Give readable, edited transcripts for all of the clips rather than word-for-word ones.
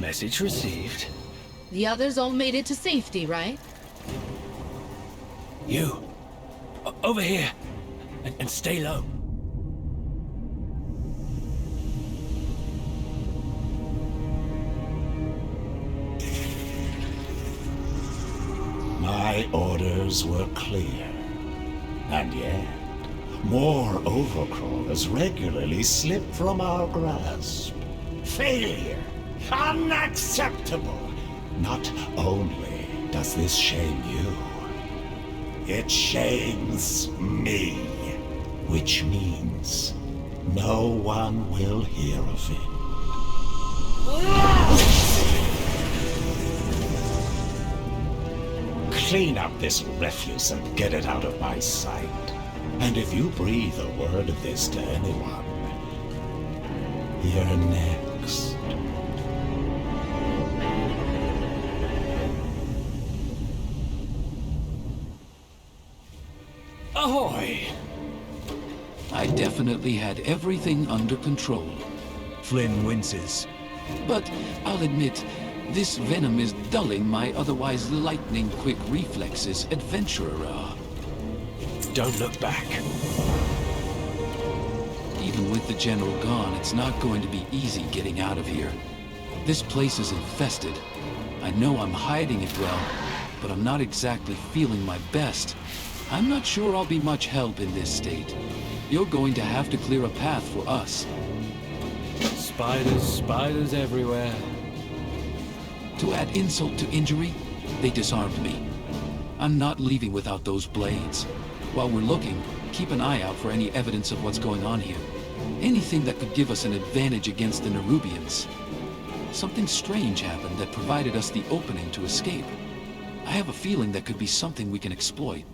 Message received. The others all made it to safety, right? You. Over here. And stay low. My orders were clear. And yet, more overcrawlers regularly slip from our grasp. Failure! Unacceptable! Not only does this shame you, it shames me. Which means no one will hear of it. Clean up this refuse and get it out of my sight. And if you breathe a word of this to anyone, you're next. Ahoy! I definitely had everything under control. Flynn winces. But I'll admit, this venom is dulling my otherwise lightning-quick reflexes, adventurer. Don't look back. Even with the General gone, it's not going to be easy getting out of here. This place is infested. I know I'm hiding it well, but I'm not exactly feeling my best. I'm not sure I'll be much help in this state. You're going to have to clear a path for us. Spiders everywhere. To add insult to injury, they disarmed me. I'm not leaving without those blades. While we're looking, keep an eye out for any evidence of what's going on here. Anything that could give us an advantage against the Nerubians. Something strange happened that provided us the opening to escape. I have a feeling that could be something we can exploit.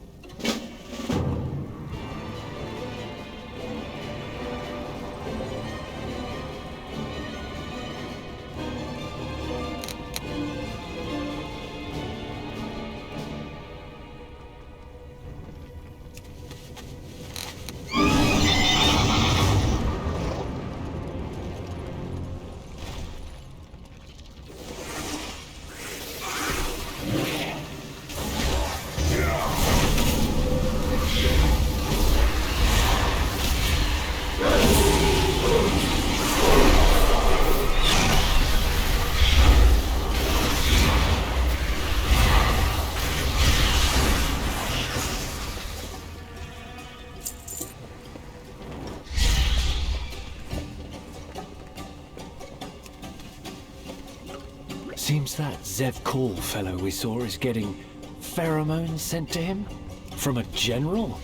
Seems that Zev Call fellow we saw is getting pheromones sent to him? From a general?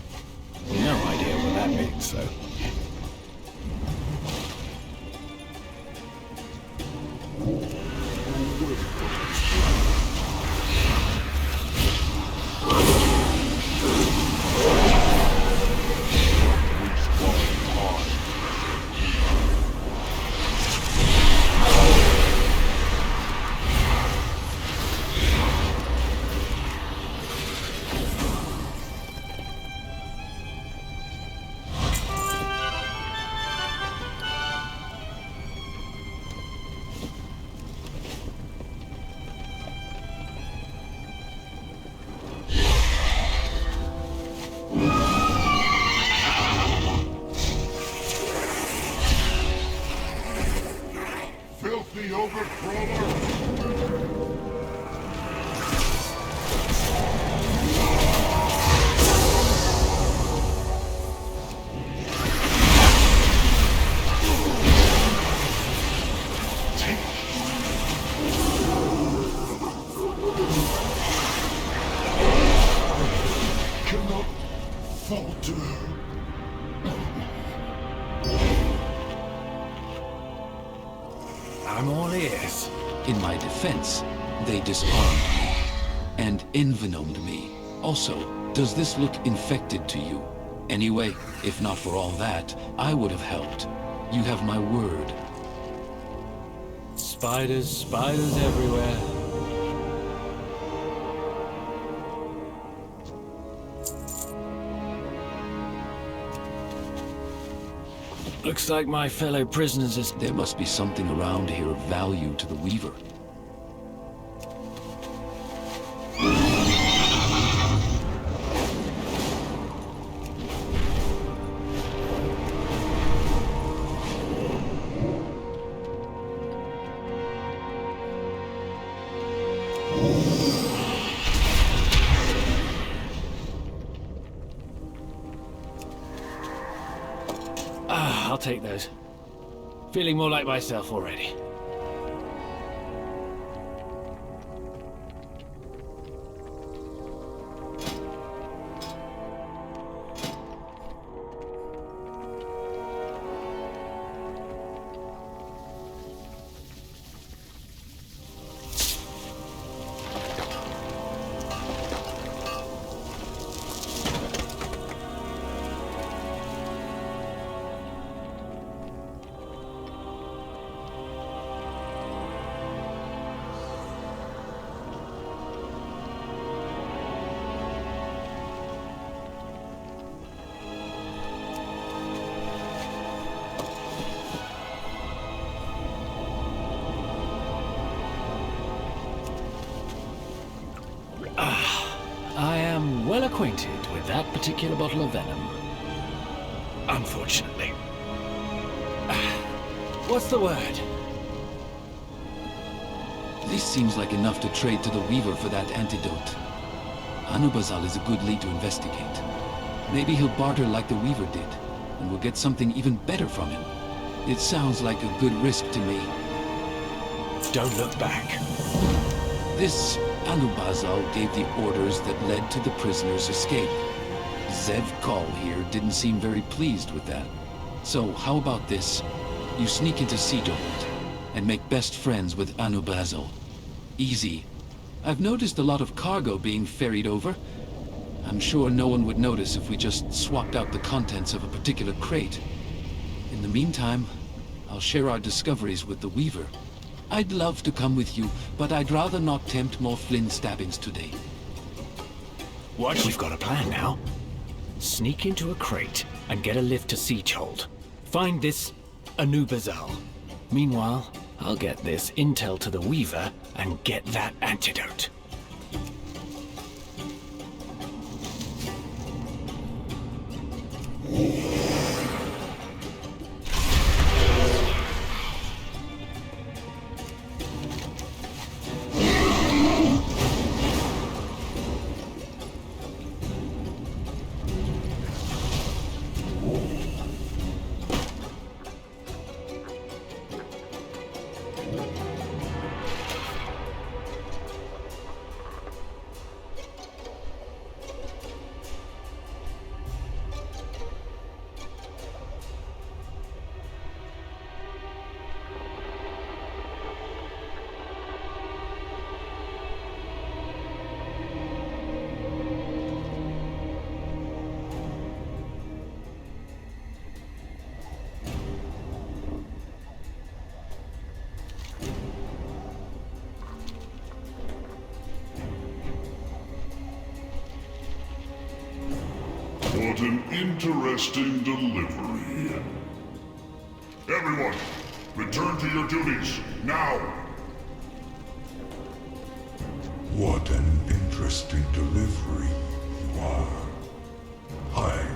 No idea what that means, though. Filthy overcrawler! Cannot falter. I'm all ears. In my defense, they disarmed me and envenomed me. Also, does this look infected to you? Anyway, if not for all that, I would have helped. You have my word. Spiders everywhere. Looks like my fellow prisoners is... There must be something around here of value to the Weaver. I'll take those. Feeling more like myself already. I am well acquainted with that particular bottle of venom. Unfortunately. What's the word? This seems like enough to trade to the Weaver for that antidote. Anub'azal is a good lead to investigate. Maybe he'll barter like the Weaver did, and we'll get something even better from him. It sounds like a good risk to me. Don't look back. This Anub'azal gave the orders that led to the prisoner's escape. Zev Kal here didn't seem very pleased with that. So how about this? You sneak into Seadold and make best friends with Anub'azal. Easy. I've noticed a lot of cargo being ferried over. I'm sure no one would notice if we just swapped out the contents of a particular crate. In the meantime, I'll share our discoveries with the Weaver. I'd love to come with you, but I'd rather not tempt more Flynn stabbings today. What? We've got a plan now. Sneak into a crate and get a lift to Seadold. Find this Anub'azal. Meanwhile, I'll get this intel to the Weaver and get that antidote. What an interesting delivery. Everyone, return to your duties, now! What an interesting delivery you are. I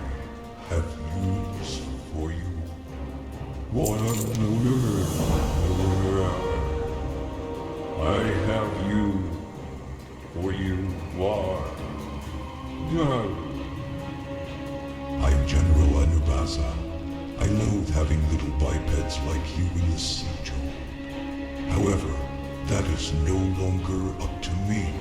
have news for you. I have you for you are. I'm General Anub'azal. I loathe having little bipeds like you in the siege. However, that is no longer up to me.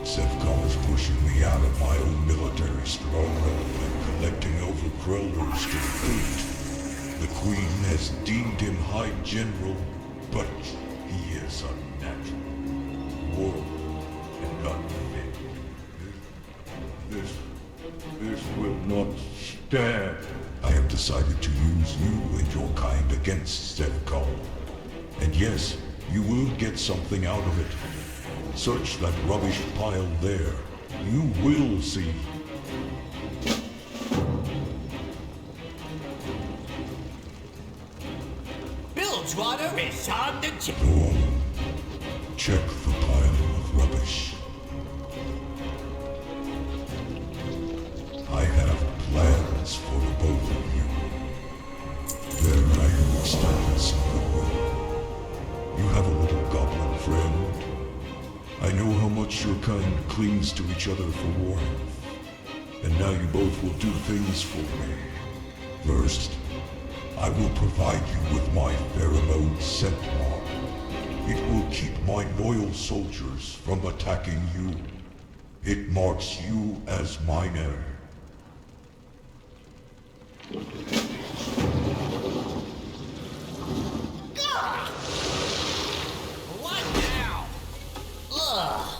Sevcom is pushing me out of my own military stronghold and collecting over crawlers to defeat. The Queen has deemed him High General, but he is unnatural. War and unfit. This will not stand. I have decided to use you and your kind against Sevcom. And yes, you will get something out of it. Search that rubbish pile there. You will see. Bilgewater is on the job. Go on. Check the pile of rubbish. I have plans for the both of you. There I am extending some goodwill. You have a little goblin friend. I know how much your kind clings to each other for warmth. And now you both will do things for me. First, I will provide you with my pheromone scent mark. It will keep my loyal soldiers from attacking you. It marks you as mine heir. What now? Ugh.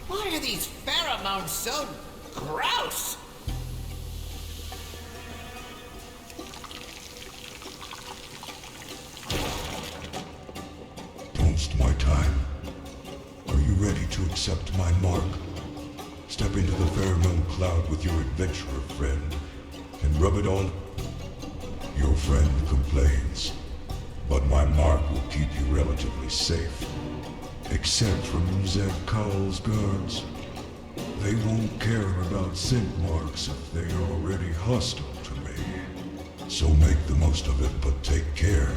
Why are these pheromones so gross? Don't waste my time. Are you ready to accept my mark? Step into the pheromone cloud with your adventurer friend and rub it on. Your friend complains, but my mark will keep you relatively safe. Except from Zev Kal's guards. They won't care about scent marks if they are already hostile to me. So make the most of it, but take care.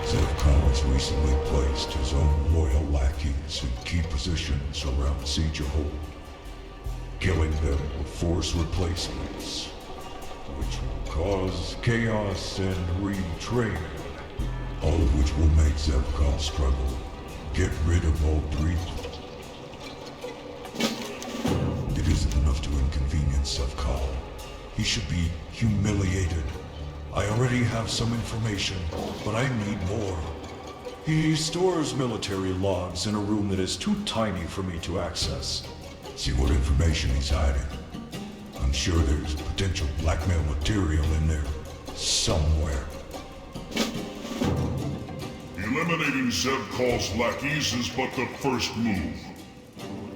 Zev Kal has recently placed his own loyal lackeys in key positions around Siege-A-Hole. Killing them will force replacements, which will cause chaos and retraining. All of which will make Zev Kal struggle. Get rid of all three. It isn't enough to inconvenience Zev Kal. He should be humiliated. I already have some information, but I need more. He stores military logs in a room that is too tiny for me to access. See what information he's hiding. I'm sure there's potential blackmail material in there somewhere. Eliminating Zev Kal's lackeys is but the first move.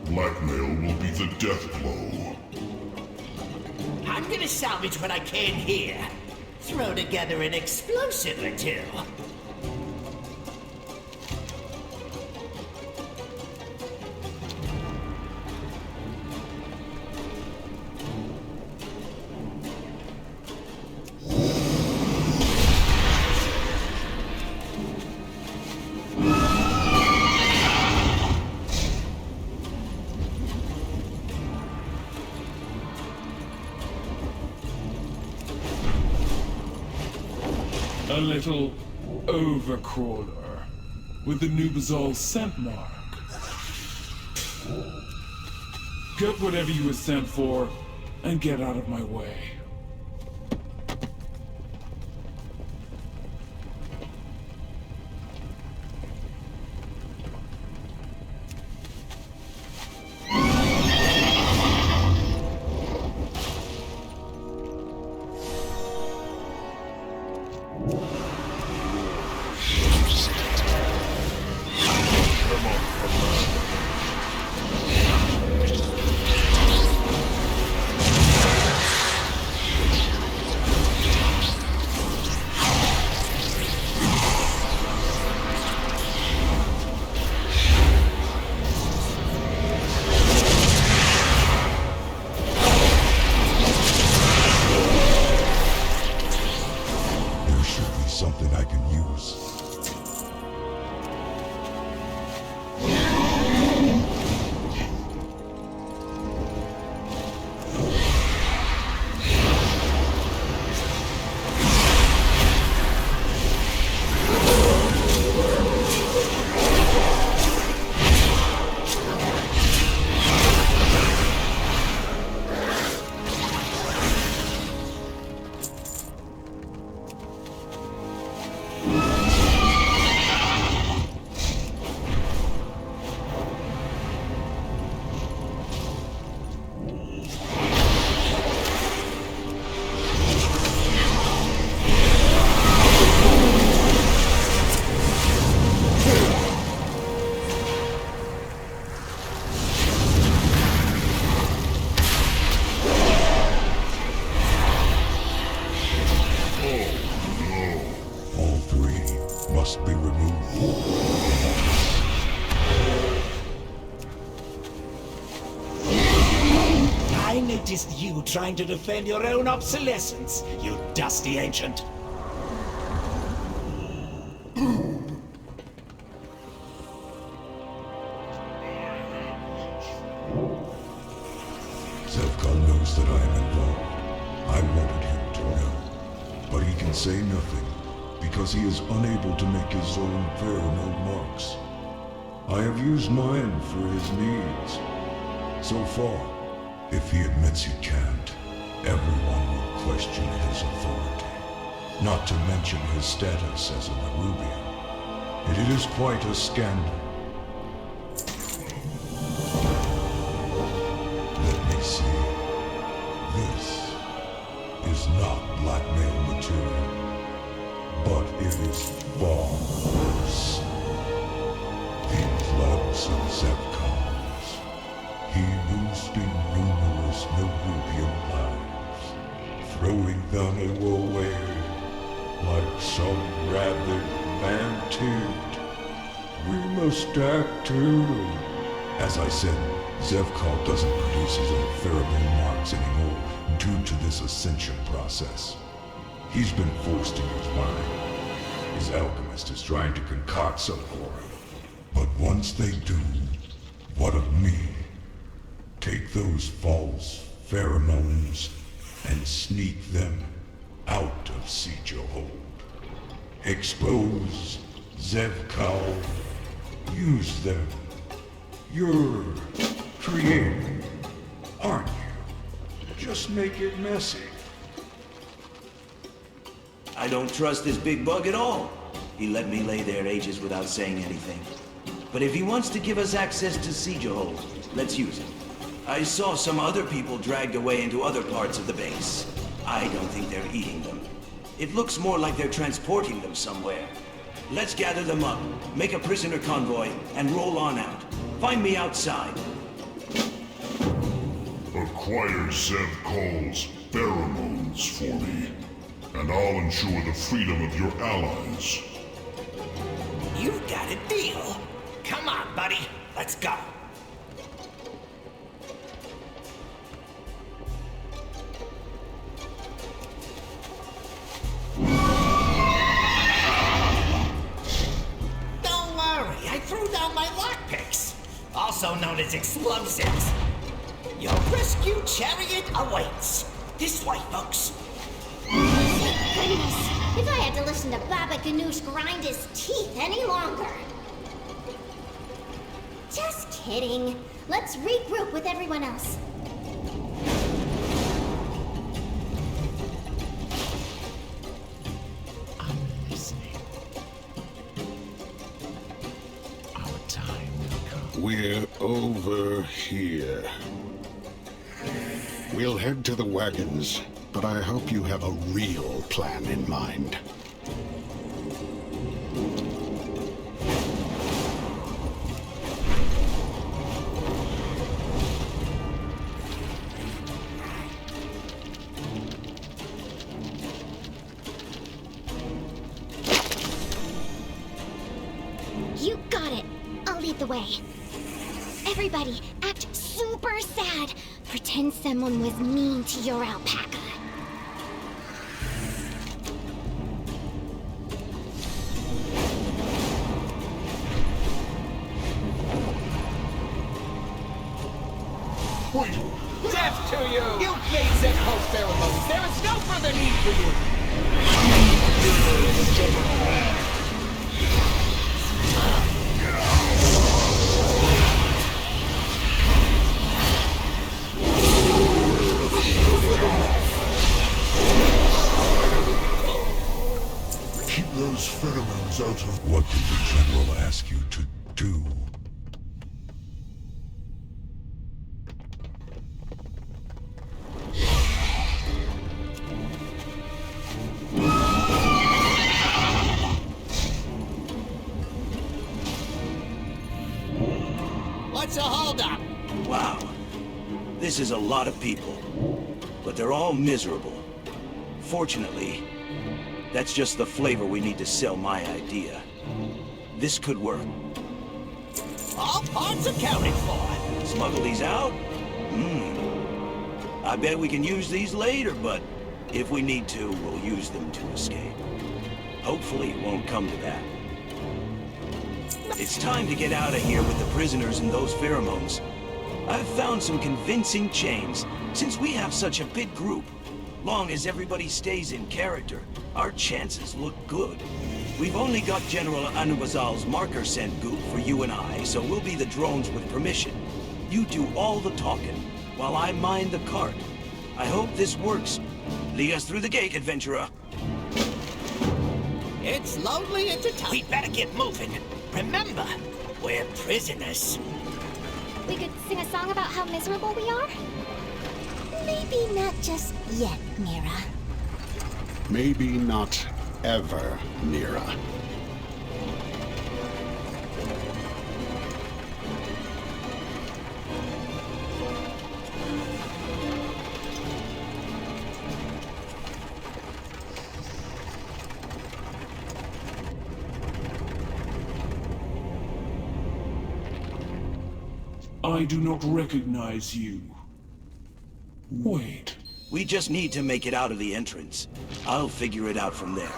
Blackmail will be the death blow. I'm gonna salvage what I can here. Throw together an explosive or two. A little overcrawler with the Nubazol scent mark. Get whatever you were sent for and get out of my way. Something I can use. Be removed. I noticed you trying to defend your own obsolescence, you dusty ancient. Zev Kal knows that I am involved. I wanted can say nothing, because he is unable to make his own pheromone marks. I have used mine for his needs. So far, if he admits he can't, everyone will question his authority. Not to mention his status as a Nerubian. And it is quite a scandal. Let me see. This is not blackmail material, but it is far worse. The influx of Zevcons. He boosting numerous Nerubian lives, throwing them away like some rabid man-tint. We must act too. As I said, Zevkal doesn't produce his own pheromone marks anymore due to this ascension process. He's been forced to use mine. His alchemist is trying to concoct some for him. But once they do, what of me? Take those false pheromones and sneak them out of Sijohold. Expose Zevkal. Use them. You're creative, aren't you? Just make it messy. I don't trust this big bug at all. He let me lay there ages without saying anything. But if he wants to give us access to Sijohold, let's use it. I saw some other people dragged away into other parts of the base. I don't think they're eating them. It looks more like they're transporting them somewhere. Let's gather them up, make a prisoner convoy, and roll on out. Find me outside. Acquire Zevkal's pheromones for me, and I'll ensure the freedom of your allies. You've got a deal. Come on, buddy. Let's go. Don't worry, I threw down my lockpicks, also known as explosives. Your rescue chariot awaits. This way, folks. Thank goodness. If I had to listen to Baba Ganoush grind his teeth any longer. Just kidding. Let's regroup with everyone else. I'm listening. Our time will come. We're over here. We'll head to the wagons, but I hope you have a real plan in mind. You got it. I'll lead the way. Everybody, act super sad. Pretend someone was mean to your alpaca. Wait! Death to you! You made Zevkal's pheromones. There is no further need for you. Keep those pheromones out of... What did the General ask you to do? What's a holdup? Wow. This is a lot of people. But they're all miserable. Fortunately, that's just the flavor we need to sell my idea. This could work. All parts accounted for. Smuggle these out? I bet we can use these later, but if we need to, we'll use them to escape. Hopefully it won't come to that. It's time to get out of here with the prisoners and those pheromones. I've found some convincing chains. Since we have such a big group, Long as everybody stays in character, our chances look good. We've only got General Anubazal's marker sent goop for you and I, so we'll be the drones with permission. You do all the talking, while I mind the cart. I hope this works. Lead us through the gate, adventurer. It's lonely at the top. We better get moving. Remember, we're prisoners. We could sing a song about how miserable we are? Maybe not just yet, Mira. Maybe not ever, Mira. I do not recognize you. Wait. We just need to make it out of the entrance. I'll figure it out from there.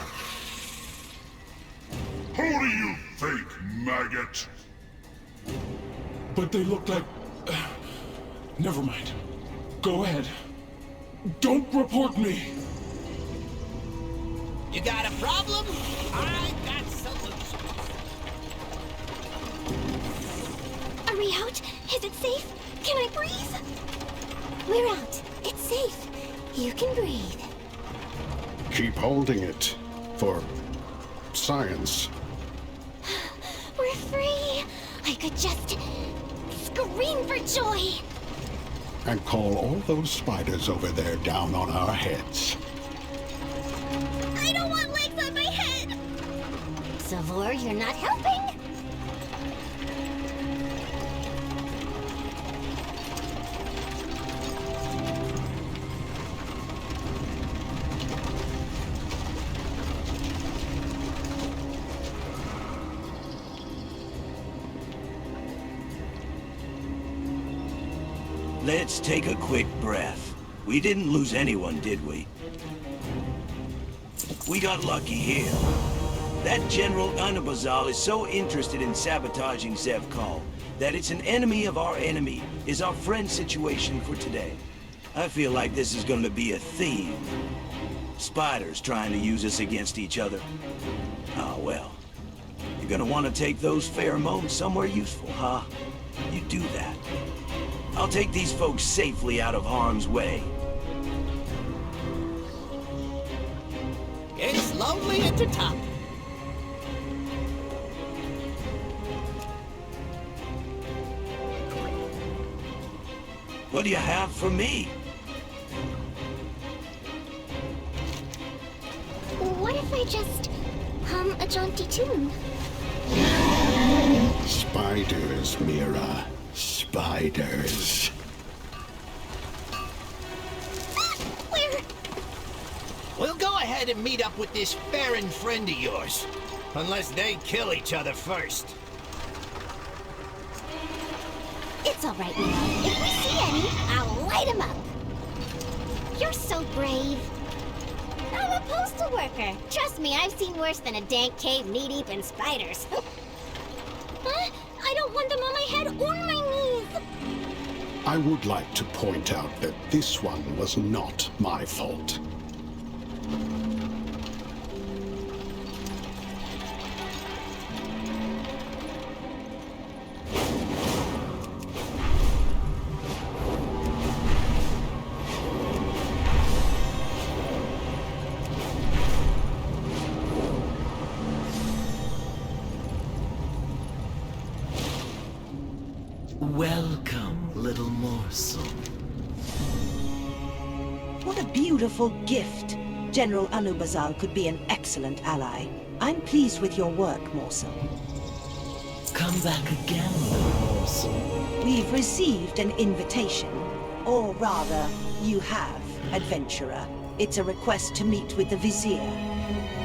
Who do you think, maggot? But they look like... Never mind. Go ahead. Don't report me! You got a problem? I got solutions. Are we out? Is it safe? Can I breathe? We're out. It's safe. You can breathe. Keep holding it. For science. We're free. I could just scream for joy. And call all those spiders over there down on our heads. I don't want legs on my head. Savor, you're not helping. Let's take a quick breath. We didn't lose anyone, did we? We got lucky here. That General Anubazal is so interested in sabotaging Zevkal that it's an enemy of our enemy is our friend situation for today. I feel like this is going to be a theme. Spiders trying to use us against each other. Ah, well. You're going to want to take those pheromones somewhere useful, huh? You do that. I'll take these folks safely out of harm's way. It's lonely at the top. What do you have for me? What if I just hum a jaunty tune? Spiders, Mira. Spiders. Where? We'll go ahead and meet up with this Farron friend of yours. Unless they kill each other first. It's all right, Mira. If we see any, I'll light them up. You're so brave. I'm a postal worker. Trust me, I've seen worse than a dank cave knee-deep in spiders. Huh? I don't want them on my head or my knees. I would like to point out that this one was not my fault. Welcome, little morsel. What a beautiful gift. General Anubazal could be an excellent ally. I'm pleased with your work, Morsel. Come back again, little morsel. We've received an invitation. Or rather, you have, adventurer. It's a request to meet with the Vizier.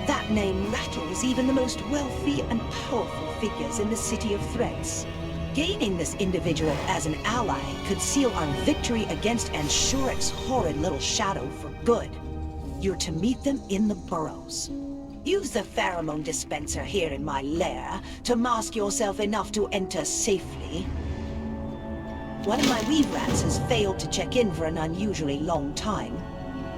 That name rattles even the most wealthy and powerful figures in the City of Threats. Gaining this individual as an ally could seal our victory against Anshurek's horrid little shadow for good. You're to meet them in the burrows. Use the pheromone dispenser here in my lair to mask yourself enough to enter safely. One of my weave rats has failed to check in for an unusually long time.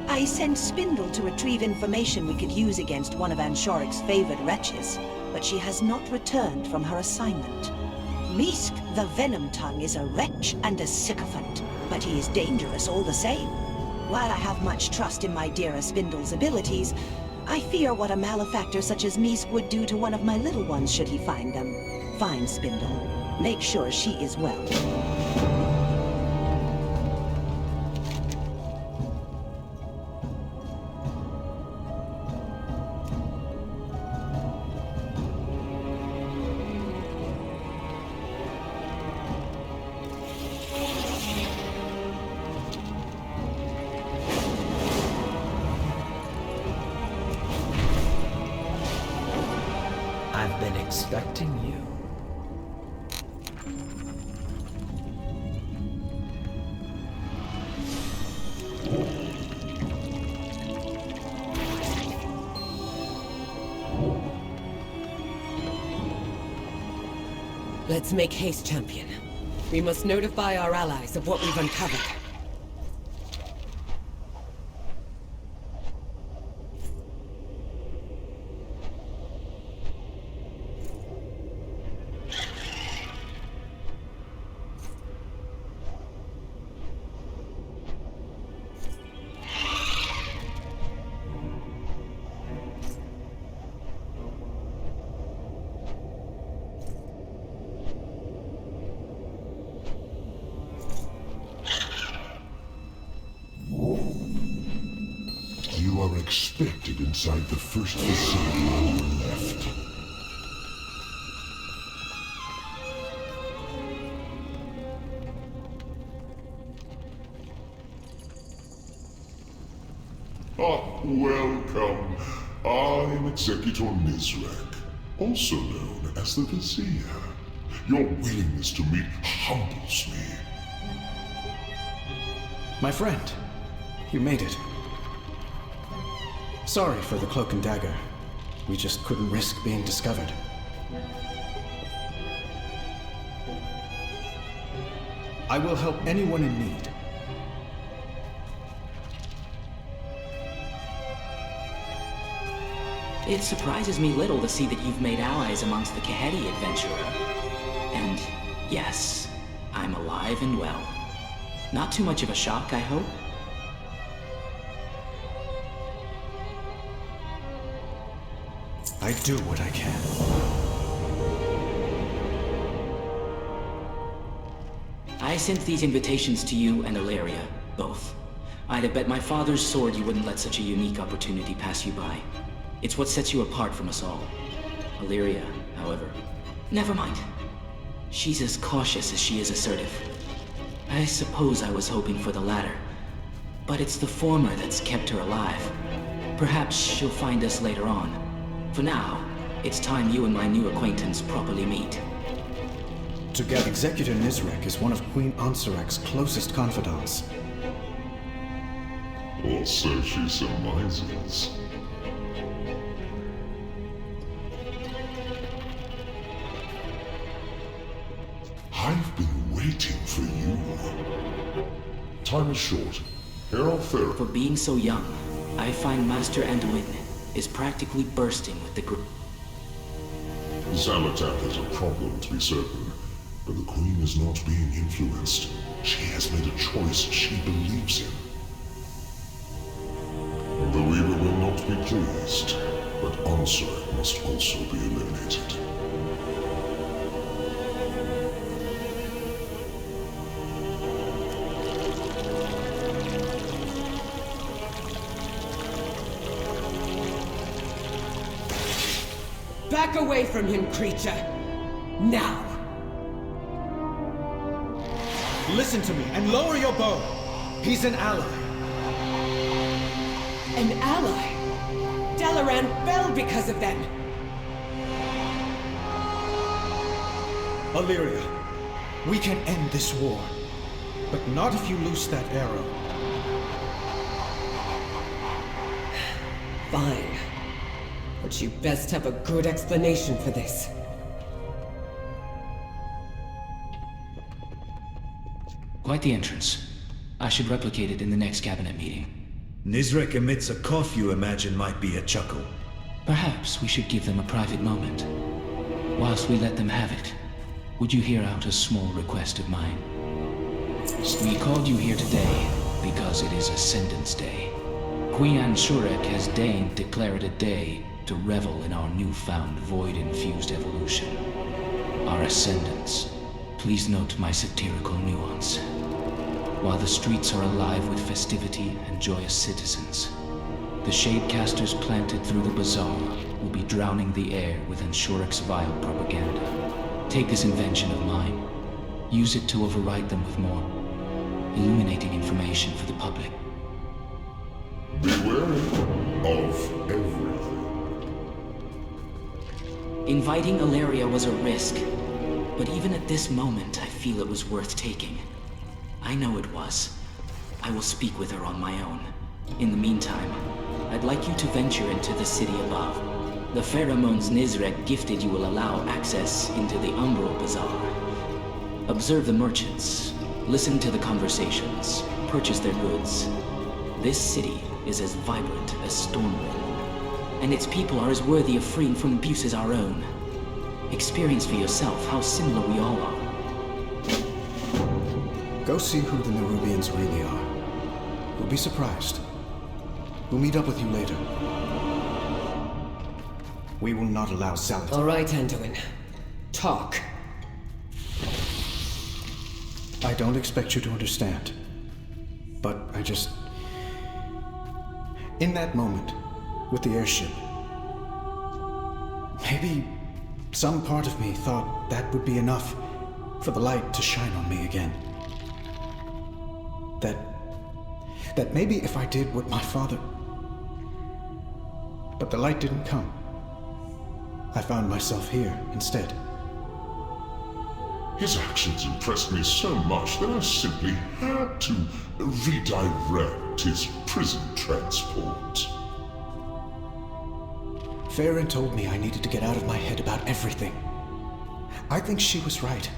I sent Spindle to retrieve information we could use against one of Anshorik's favored wretches, but she has not returned from her assignment. Misk, the Venom Tongue, is a wretch and a sycophant, but he is dangerous all the same. While I have much trust in my dear Spindle's abilities, I fear what a malefactor such as Misk would do to one of my little ones should he find them. Find Spindle. Make sure she is well. I've been expecting you. Let's make haste, champion. We must notify our allies of what we've uncovered. You are expected inside the first facility on your left. Welcome. I am Executor Nizrek, also known as the Vizier. Your willingness to meet humbles me. My friend, you made it. Sorry for the cloak and dagger. We just couldn't risk being discovered. I will help anyone in need. It surprises me little to see that you've made allies amongst the Kaheti adventurer. And yes, I'm alive and well. Not too much of a shock, I hope? I do what I can. I sent these invitations to you and Ilaria, both. I'd have bet my father's sword you wouldn't let such a unique opportunity pass you by. It's what sets you apart from us all. Ilaria, however, never mind. She's as cautious as she is assertive. I suppose I was hoping for the latter, but it's the former that's kept her alive. Perhaps she'll find us later on. For now, it's time you and my new acquaintance properly meet. Together, Executor Nizrek is one of Queen Ansarek's closest confidants. Or so she surmises. I've been waiting for you. Time is short. Herald Fair. For being so young, I find Master Anduin is practically bursting with the group. Zalatak has a problem, to be certain, but the Queen is not being influenced. She has made a choice she believes in. The Weaver will not be pleased, but Ansarak must also be eliminated. Back away from him, creature! Now! Listen to me and lower your bow. He's an ally. An ally? Dalaran fell because of them! Illyria, we can end this war, but not if you loose that arrow. Fine. But you best have a good explanation for this. Quite the entrance. I should replicate it in the next cabinet meeting. Nizrek emits a cough you imagine might be a chuckle. Perhaps we should give them a private moment. Whilst we let them have it, would you hear out a small request of mine? We called you here today because it is Ascendance Day. Queen Anshurek has deigned declare it a day to revel in our newfound void-infused evolution. Our ascendance. Please note my satirical nuance. While the streets are alive with festivity and joyous citizens, the shadecasters planted through the bazaar will be drowning the air with Anshurek's vile propaganda. Take this invention of mine. Use it to override them with more illuminating information for the public. Be wary of everything. Inviting Ilaria was a risk, but even at this moment, I feel it was worth taking. I know it was. I will speak with her on my own. In the meantime, I'd like you to venture into the city above. The pheromones Nizrek gifted you will allow access into the Umbral Bazaar. Observe the merchants, listen to the conversations, purchase their goods. This city is as vibrant as Stormwind, and its people are as worthy of freeing from abuse as our own. Experience for yourself how similar we all are. Go see who the Nerubians really are. You'll be surprised. We'll meet up with you later. We will not allow Zalatan. All right, Anduin. Talk. I don't expect you to understand. But I just... In that moment, with the airship, maybe some part of me thought that would be enough for the light to shine on me again. That maybe if I did what my father... But the light didn't come. I found myself here instead. His actions impressed me so much that I simply had to redirect his prison transport. Farron told me I needed to get out of my head about everything. I think she was right.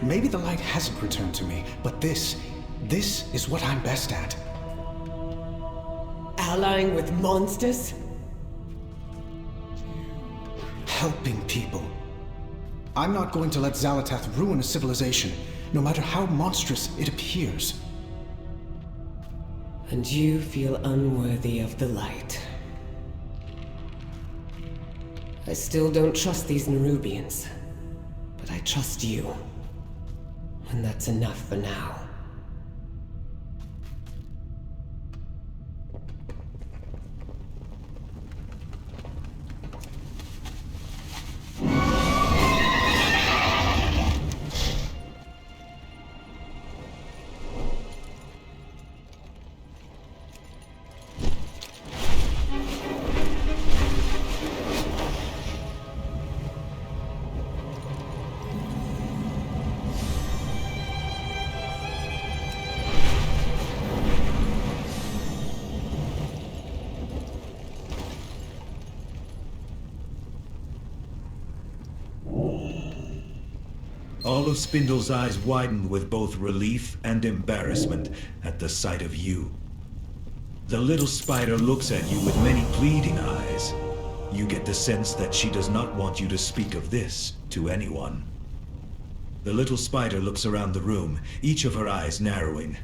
Maybe the light hasn't returned to me, but this is what I'm best at. Allying with monsters? Helping people. I'm not going to let Xalatath ruin a civilization, no matter how monstrous it appears. And you feel unworthy of the light. I still don't trust these Nerubians, but I trust you. And that's enough for now. All of Spindle's eyes widened with both relief and embarrassment at the sight of you. The little spider looks at you with many pleading eyes. You get the sense that she does not want you to speak of this to anyone. The little spider looks around the room, each of her eyes narrowing.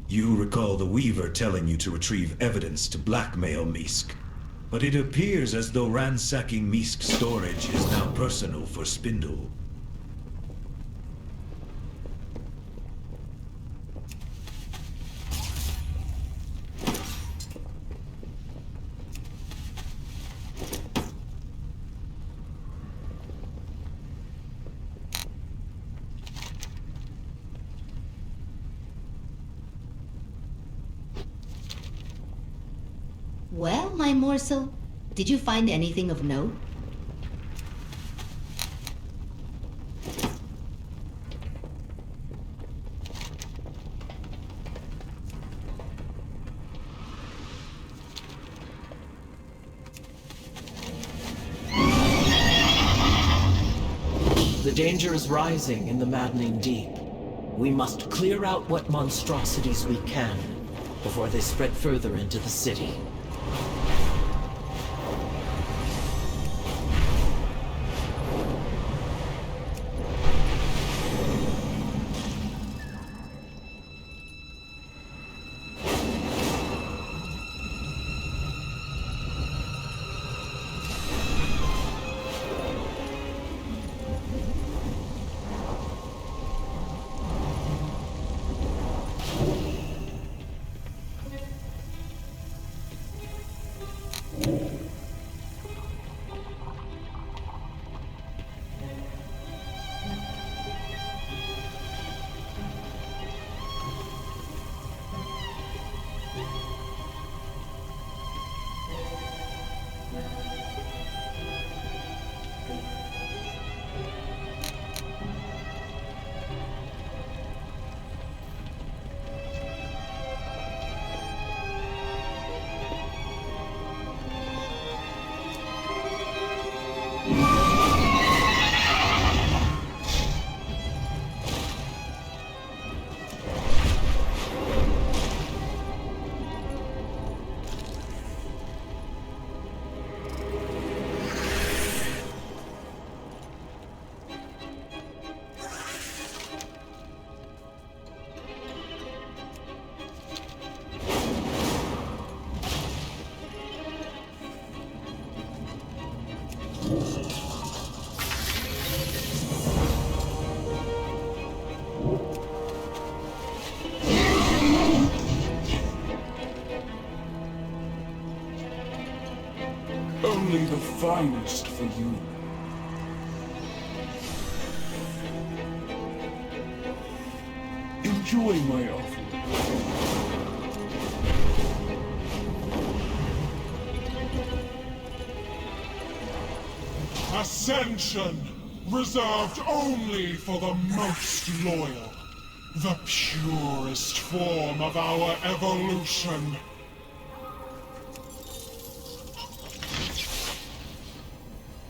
You recall the Weaver telling you to retrieve evidence to blackmail Misk. But it appears as though ransacking Misk's storage is now personal for Spindle. Well, my morsel, did you find anything of note? The danger is rising in the maddening deep. We must clear out what monstrosities we can. before they spread further into the city. Only the finest for you. Enjoy my offer. Ascension, reserved only for the most loyal. The purest form of our evolution.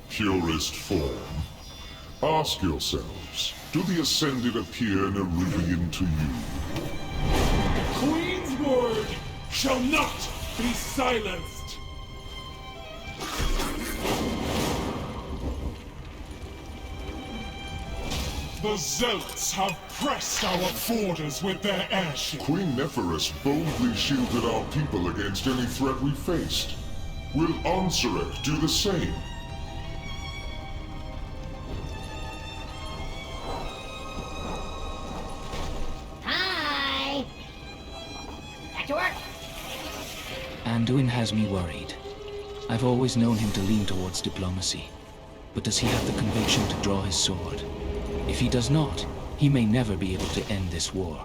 Purest form? Ask yourselves, do the Ascended appear Nerubian to you? The Queen's word shall not be silenced! The Zealots have pressed our borders with their airship. Queen Neferus boldly shielded our people against any threat we faced. Will Onsarek do the same? Hi! Back to work! Anduin has me worried. I've always known him to lean towards diplomacy. But does he have the conviction to draw his sword? If he does not, he may never be able to end this war.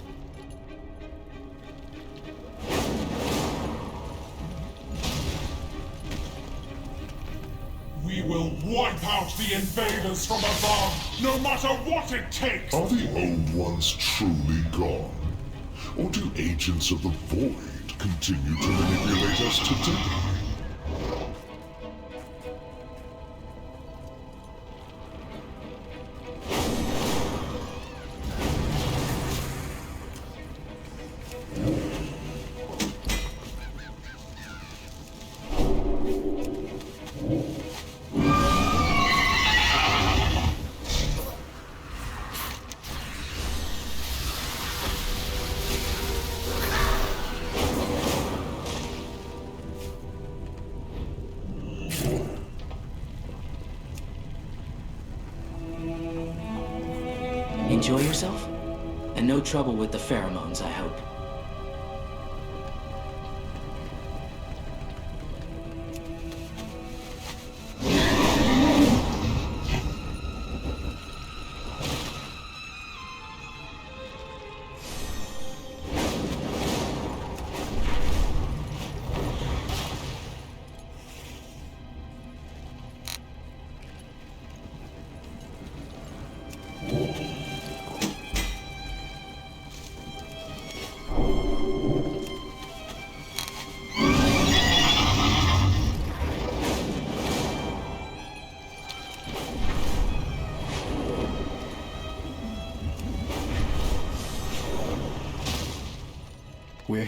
We will wipe out the invaders from above, no matter what it takes! Are the old ones truly gone? Or do agents of the Void continue to manipulate us today? Enjoy yourself? And no trouble with the pheromones, I hope.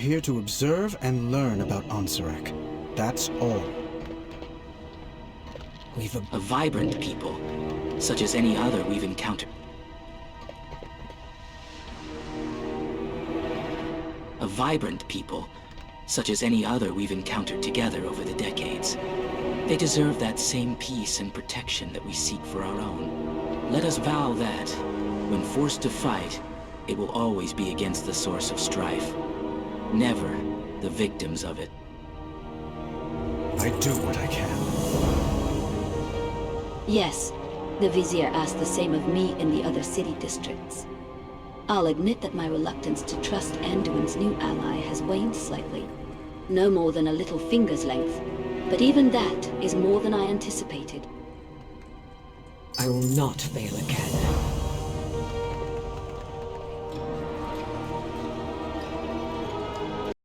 here to observe and learn about Onsarek. That's all. We've a vibrant people, such as any other we've encountered. A vibrant people, such as any other we've encountered together over the decades. They deserve that same peace and protection that we seek for our own. Let us vow that, when forced to fight, it will always be against the source of strife, never the victims of it. I do what I can. Yes, the Vizier asked the same of me in the other city districts. I'll admit that my reluctance to trust Anduin's new ally has waned slightly. No more than a little finger's length, but even that is more than I anticipated. I will not fail again.